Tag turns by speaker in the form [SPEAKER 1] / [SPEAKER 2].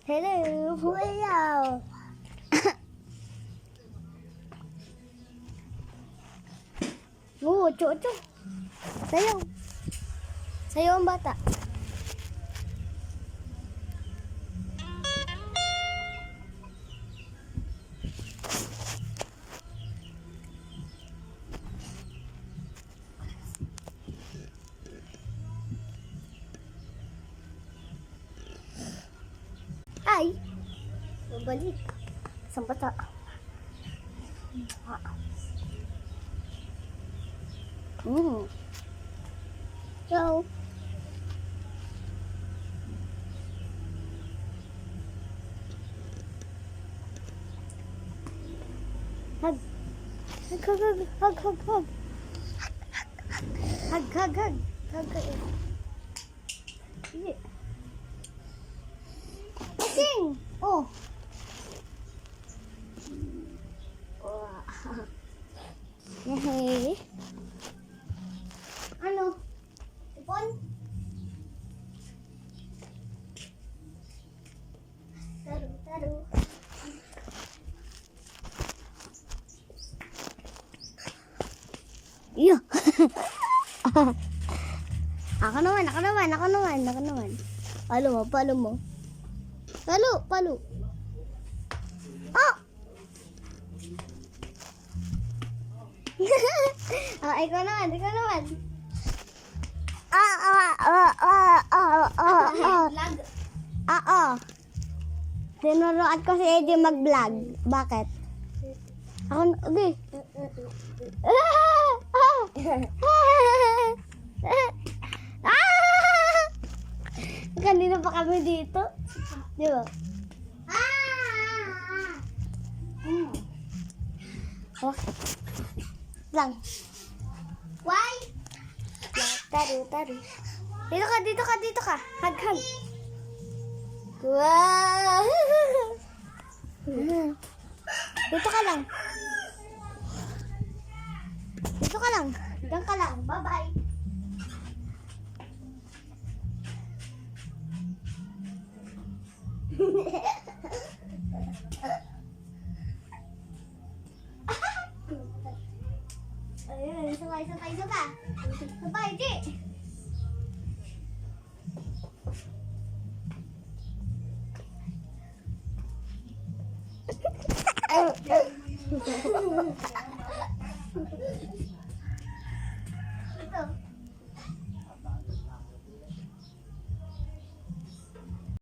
[SPEAKER 1] Hello, Kuya. Oo, chocho. Sayaw. Sayaw ang bata. Ay! Babalik. Isang bata. So, hug. Hug, hug, hug, hug, hug, hug. Hug, hug, hug. Hug, hug. Sige. Sing! Oh. Hey. Ano? Ipon? Taro, taro. Iyo. Ako naman. Palo mo. Palo. Oh! Ikaw naman. Tinuruan ko si Eddie mag-vlog. Bakit? Ako, okay. Kanina pa kami dito. Di ba? Okay. Lang. Why? Taru. Dito ka. Hug. Wow. Dito ka lang. Diyan ka lang. Bye-bye. Ayun, sabay, Di.